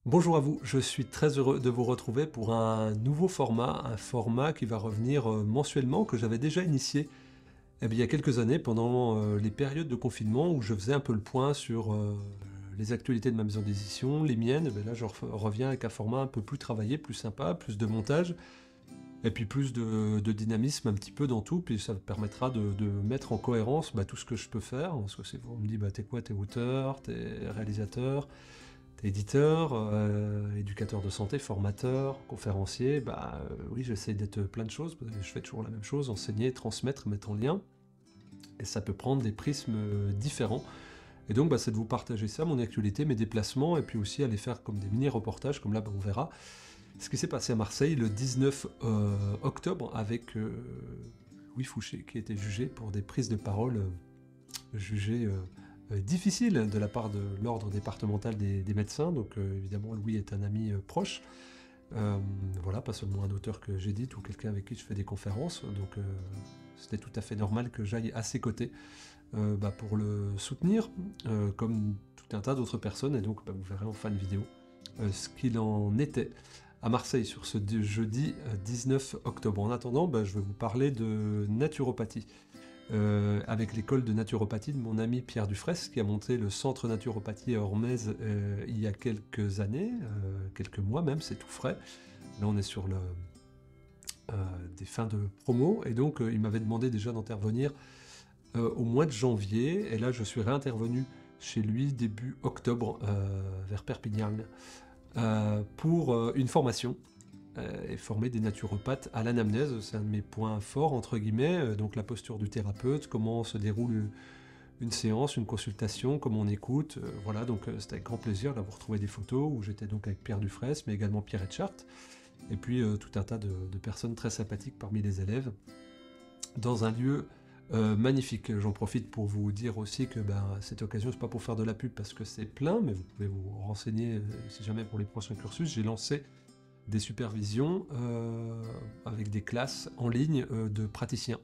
Bonjour à vous, je suis très heureux de vous retrouver pour un nouveau format, un format qui va revenir mensuellement, que j'avais déjà initié il y a quelques années pendant les périodes de confinement où je faisais un peu le point sur les actualités de ma maison d'édition, les miennes. Là je reviens avec un format un peu plus travaillé, plus sympa, plus de montage, et puis plus de dynamisme un petit peu dans tout, puis ça me permettra de mettre en cohérence tout ce que je peux faire, parce que on me dit t'es quoi, t'es auteur, t'es réalisateur, éditeur, éducateur de santé, formateur, conférencier, oui, j'essaie d'être plein de choses, je fais toujours la même chose, enseigner, transmettre, mettre en lien, et ça peut prendre des prismes différents. Et donc, c'est de vous partager ça, mon actualité, mes déplacements, et puis aussi aller faire comme des mini-reportages, comme là, on verra ce qui s'est passé à Marseille le 19 octobre avec Louis Fouché, qui a été jugé pour des prises de parole jugées difficiles de la part de l'ordre départemental des médecins. Donc évidemment, Louis est un ami proche. Voilà, pas seulement un auteur que j'édite ou quelqu'un avec qui je fais des conférences. Donc c'était tout à fait normal que j'aille à ses côtés pour le soutenir, comme tout un tas d'autres personnes. Et donc vous verrez en fin de vidéo ce qu'il en était à Marseille sur ce jeudi 19 octobre. En attendant, je vais vous parler de naturopathie. Avec l'école de naturopathie de mon ami Pierre Dufresne, qui a monté le centre naturopathie à Ormez il y a quelques années, quelques mois même, c'est tout frais. Là on est sur des fins de promo, et donc il m'avait demandé déjà d'intervenir au mois de janvier, et là je suis réintervenu chez lui début octobre, vers Perpignan, pour une formation, et former des naturopathes à l'anamnèse. C'est un de mes points forts, entre guillemets, donc la posture du thérapeute, comment se déroule une séance, une consultation, comment on écoute, voilà, donc c'était avec grand plaisir de vous retrouver des photos, où j'étais donc avec Pierre Dufresne, mais également Pierre Etchart, et puis tout un tas de personnes très sympathiques parmi les élèves, dans un lieu magnifique. J'en profite pour vous dire aussi que cette occasion, c'est pas pour faire de la pub parce que c'est plein, mais vous pouvez vous renseigner si jamais pour les prochains cursus. J'ai lancé des supervisions avec des classes en ligne de praticiens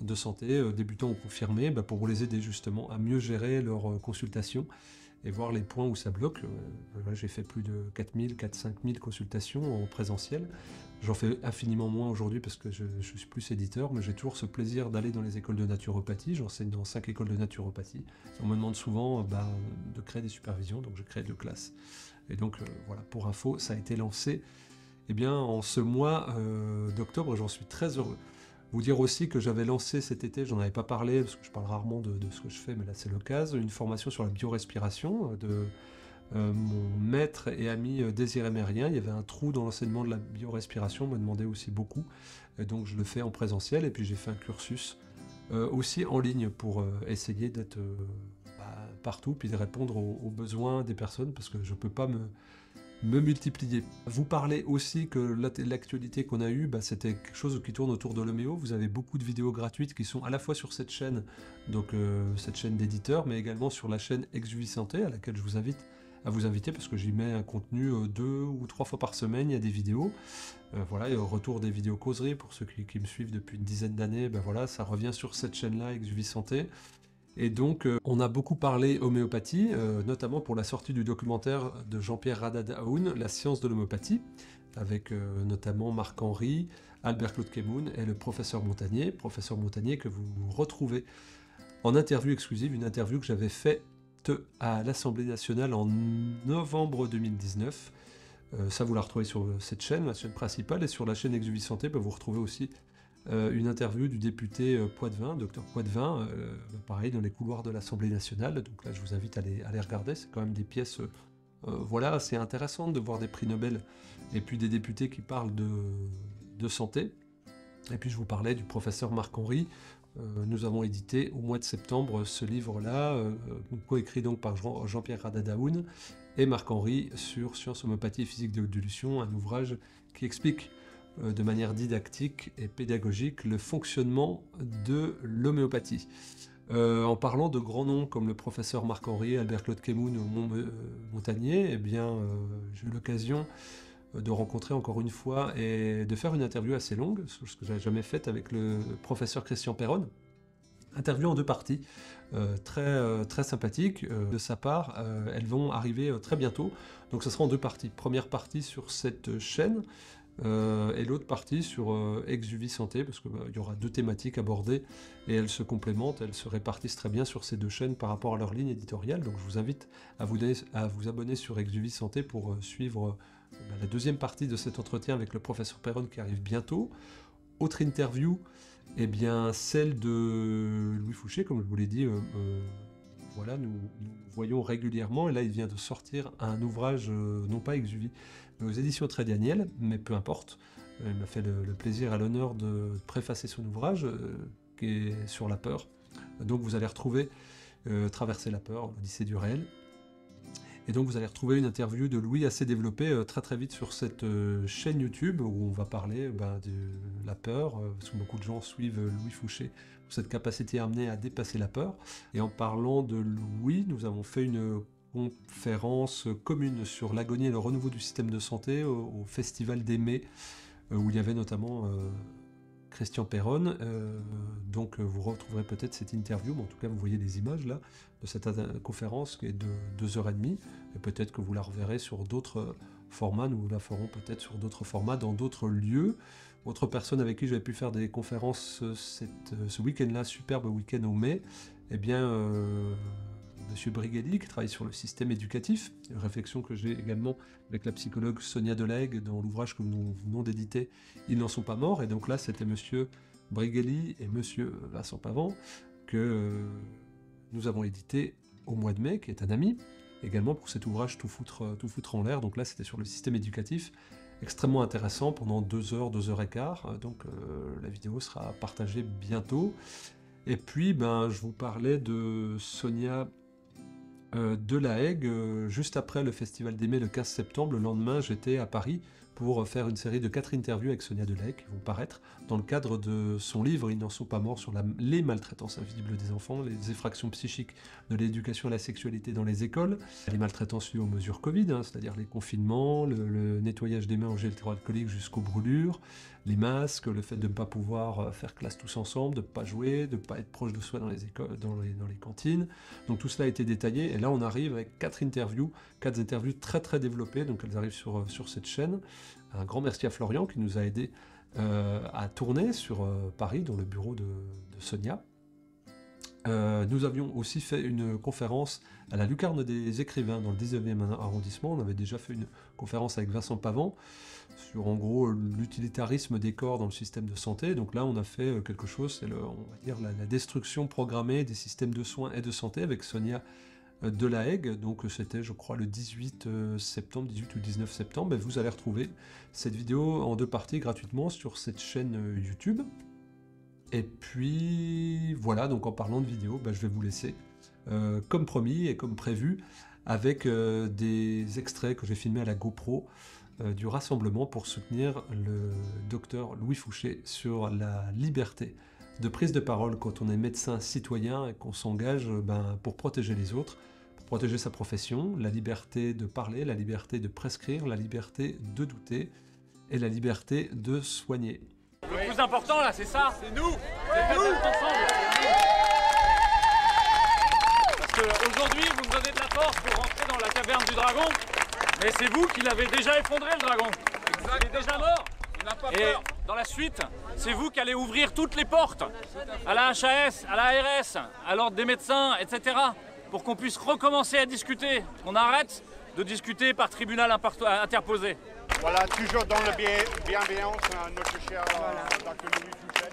de santé, débutants ou confirmés, pour les aider justement à mieux gérer leurs consultations et voir les points où ça bloque. J'ai fait plus de 4000, 5000 consultations en présentiel. J'en fais infiniment moins aujourd'hui parce que je suis plus éditeur, mais j'ai toujours ce plaisir d'aller dans les écoles de naturopathie. J'enseigne dans 5 écoles de naturopathie. On me demande souvent de créer des supervisions, donc je crée 2 classes. Et donc voilà, pour info, ça a été lancé en ce mois d'octobre, j'en suis très heureux. Vous dire aussi que j'avais lancé cet été, j'en avais pas parlé, parce que je parle rarement de ce que je fais, mais là c'est l'occasion, une formation sur la biorespiration de mon maître et ami Désiré Mérien. Il y avait un trou dans l'enseignement de la biorespiration, on me demandait aussi beaucoup, et donc je le fais en présentiel, et puis j'ai fait un cursus aussi en ligne pour essayer d'être partout, puis de répondre aux besoins des personnes, parce que je peux pas me multiplier. Vous parlez aussi que l'actualité qu'on a eue, c'était quelque chose qui tourne autour de l'homéo. Vous avez beaucoup de vidéos gratuites qui sont à la fois sur cette chaîne, donc cette chaîne d'éditeur, mais également sur la chaîne Exuvie Santé, à laquelle je vous invite à vous inviter, parce que j'y mets un contenu 2 ou 3 fois par semaine, il y a des vidéos. Voilà, et au retour des vidéos causeries, pour ceux qui me suivent depuis une dizaine d'années, voilà, ça revient sur cette chaîne-là, Exuvie Santé. Et donc, on a beaucoup parlé homéopathie, notamment pour la sortie du documentaire de Jean-Pierre Radadaoun, La science de l'homéopathie, avec notamment Marc-Henri, Albert-Claude Kemoun et le professeur Montagnier que vous retrouvez en interview exclusive, une interview que j'avais faite à l'Assemblée nationale en novembre 2019. Ça, vous la retrouvez sur cette chaîne, la chaîne principale, et sur la chaîne Exuvie Santé, vous retrouvez aussi une interview du député Poitvin, docteur Poitvin, pareil, dans les couloirs de l'Assemblée nationale. Donc là, je vous invite à les regarder. C'est quand même des pièces voilà, assez intéressantes de voir des prix Nobel et puis des députés qui parlent de santé. Et puis je vous parlais du professeur Marc-Henri. Nous avons édité au mois de septembre ce livre-là, coécrit donc par Jean-Pierre Radadaoun et Marc-Henri sur Science, homéopathie et physique de l'évolution, un ouvrage qui explique de manière didactique et pédagogique le fonctionnement de l'homéopathie. En parlant de grands noms comme le professeur Marc-Henri, Albert-Claude Kemoun ou Montagnier, j'ai eu l'occasion de rencontrer encore une fois et de faire une interview assez longue, ce que j'avais jamais faite, avec le professeur Christian Perron, Interview en 2 parties, très sympathique de sa part. Elles vont arriver très bientôt, donc ça sera en 2 parties. Première partie sur cette chaîne, et l'autre partie sur Exuvie Santé, parce qu'il y aura 2 thématiques abordées, et elles se complémentent, elles se répartissent très bien sur ces 2 chaînes par rapport à leur ligne éditoriale. Donc je vous invite à vous abonner sur Exuvie Santé pour suivre la 2e partie de cet entretien avec le professeur Perron qui arrive bientôt. Autre interview, eh bien, celle de Louis Fouché, comme je vous l'ai dit, voilà, nous voyons régulièrement, et là il vient de sortir un ouvrage, non pas Exuvie, mais aux éditions Très Daniel, mais peu importe. Il m'a fait le plaisir et l'honneur de préfacer son ouvrage, qui est sur la peur. Donc vous allez retrouver Traverser la peur, l'Odyssée du réel. Et donc vous allez retrouver une interview de Louis assez développée très vite sur cette chaîne YouTube où on va parler de la peur, parce que beaucoup de gens suivent Louis Fouché pour cette capacité à amener à dépasser la peur. Et en parlant de Louis, nous avons fait une conférence commune sur l'agonie et le renouveau du système de santé au Festival des Mai, où il y avait notamment Christian Perron. Donc vous retrouverez peut-être cette interview, mais en tout cas vous voyez des images là de cette conférence qui est de 2h30, et peut-être que vous la reverrez sur d'autres formats. Nous la ferons peut-être sur d'autres formats dans d'autres lieux. Autre personne avec qui j'avais pu faire des conférences ce week-end-là, superbe week-end au mai, eh bien Monsieur Brigelli, qui travaille sur le système éducatif, une réflexion que j'ai également avec la psychologue Sonia Delahaye dans l'ouvrage que nous venons d'éditer, Ils n'en sont pas morts. Et donc là, c'était Monsieur Brigelli et Monsieur Vincent Pavant que nous avons édité au mois de mai, qui est un ami, également pour cet ouvrage Tout foutre en l'air. Donc là, c'était sur le système éducatif, extrêmement intéressant pendant 2 heures, 2 heures et quart. Donc la vidéo sera partagée bientôt. Et puis, je vous parlais de Sonia Delahaye, juste après le Festival des Mai le 15 septembre, le lendemain j'étais à Paris pour faire une série de 4 interviews avec Sonia Delahaye qui vont paraître dans le cadre de son livre Ils n'en sont pas morts sur les maltraitances invisibles des enfants, les effractions psychiques de l'éducation à la sexualité dans les écoles, les maltraitances liées aux mesures Covid, c'est-à-dire les confinements, le nettoyage des mains au gel hydroalcoolique jusqu'aux brûlures, les masques, le fait de ne pas pouvoir faire classe tous ensemble, de ne pas jouer, de ne pas être proche de soi dans les écoles, dans les cantines. Donc tout cela a été détaillé, et là on arrive avec 4 interviews très développées, donc elles arrivent sur cette chaîne. Un grand merci à Florian qui nous a aidé à tourner sur Paris, dans le bureau de Sonia. Nous avions aussi fait une conférence à la Lucarne des écrivains dans le 19e arrondissement. On avait déjà fait une conférence avec Vincent Pavant sur en gros l'utilitarisme des corps dans le système de santé. Donc là on a fait quelque chose, c'est on va dire la destruction programmée des systèmes de soins et de santé avec Sonia Delahaye. Donc c'était je crois le 18 septembre, 18 ou 19 septembre. Et vous allez retrouver cette vidéo en 2 parties gratuitement sur cette chaîne YouTube. Et puis voilà, donc en parlant de vidéo, je vais vous laisser, comme promis et comme prévu, avec des extraits que j'ai filmés à la GoPro du rassemblement pour soutenir le docteur Louis Fouché sur la liberté de prise de parole quand on est médecin citoyen et qu'on s'engage pour protéger les autres, pour protéger sa profession, la liberté de parler, la liberté de prescrire, la liberté de douter et la liberté de soigner. Le plus important là, c'est ça. C'est nous. C'est nous ensemble. Parce qu'aujourd'hui, vous me donnez de la force pour rentrer dans la caverne du dragon, mais c'est vous qui l'avez déjà effondré, le dragon. Exact. Il est déjà mort. Il n'a pas peur. Et dans la suite, c'est vous qui allez ouvrir toutes les portes à la HAS, à la ARS, à l'ordre des médecins, etc. pour qu'on puisse recommencer à discuter. On arrête de discuter par tribunal interposé. Voilà, toujours dans la bienveillance, notre cher Dr Louis Fouché.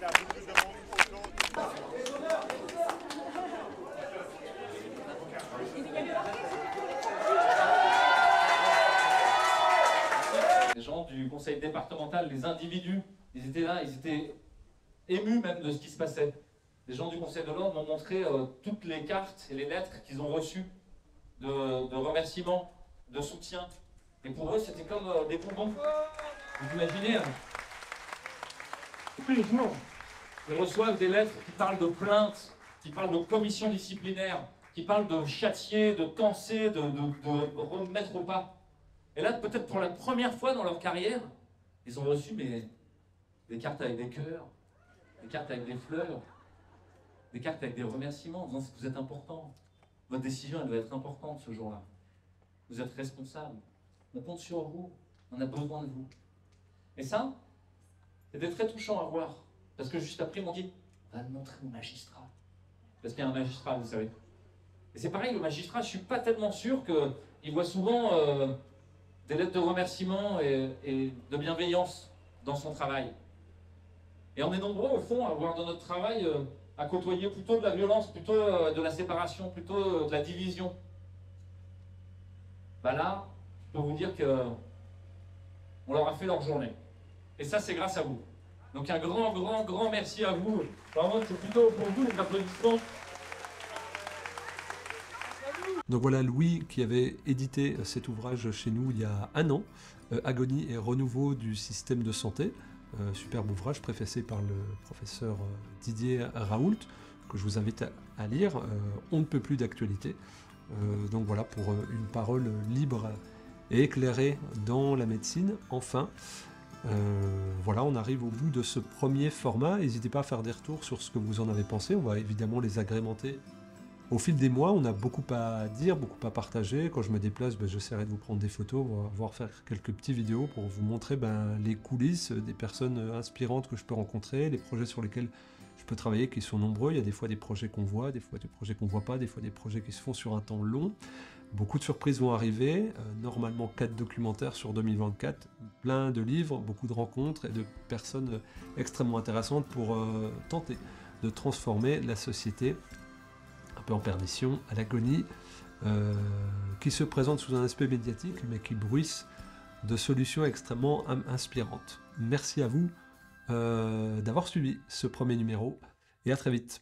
Là, je vous demande une photo. Les gens du conseil départemental, les individus, ils étaient là, ils étaient émus même de ce qui se passait. Les gens du conseil de l'ordre m'ont montré toutes les cartes et les lettres qu'ils ont reçues de remerciements, de soutien. Et pour eux, c'était comme des bonbons. Vous imaginez, ils reçoivent des lettres qui parlent de plaintes, qui parlent de commissions disciplinaires, qui parlent de châtier, de tenser, de remettre au pas. Et là, peut-être pour la première fois dans leur carrière, ils ont reçu des cartes avec des cœurs, des cartes avec des fleurs, des cartes avec des remerciements en disant que vous êtes important. Votre décision, elle doit être importante ce jour-là. Vous êtes responsable. On compte sur vous. On a besoin de vous. Et ça, c'était très touchant à voir. Parce que juste après, ils m'ont dit, on va le montrer au magistrat. Parce qu'il y a un magistrat, vous savez. Et c'est pareil, le magistrat, je ne suis pas tellement sûr qu'il voit souvent des lettres de remerciement et de bienveillance dans son travail. Et on est nombreux, au fond, à voir dans notre travail, à côtoyer plutôt de la violence, plutôt de la séparation, plutôt de la division. Bah là, je peux vous dire qu'on leur a fait leur journée. Et ça, c'est grâce à vous. Donc un grand merci à vous. Vraiment, c'est plutôt pour vous les applaudissements. Donc voilà Louis qui avait édité cet ouvrage chez nous il y a un an, Agonie et renouveau du système de santé, superbe ouvrage préfacé par le professeur Didier Raoult, que je vous invite à lire, on ne peut plus d'actualité. Donc voilà, pour une parole libre et éclairée dans la médecine, enfin. Voilà, on arrive au bout de ce premier format. N'hésitez pas à faire des retours sur ce que vous en avez pensé. On va évidemment les agrémenter au fil des mois. On a beaucoup à dire, beaucoup à partager. Quand je me déplace, j'essaierai de vous prendre des photos, voire faire quelques petites vidéos pour vous montrer les coulisses des personnes inspirantes que je peux rencontrer, les projets sur lesquels je peux travailler qui sont nombreux. Il y a des fois des projets qu'on voit, des fois des projets qu'on ne voit pas, des fois des projets qui se font sur un temps long. Beaucoup de surprises vont arriver, normalement 4 documentaires sur 2024, plein de livres, beaucoup de rencontres et de personnes extrêmement intéressantes pour tenter de transformer la société un peu en perdition, à l'agonie, qui se présente sous un aspect médiatique mais qui bruisse de solutions extrêmement inspirantes. Merci à vous d'avoir suivi ce premier numéro et à très vite.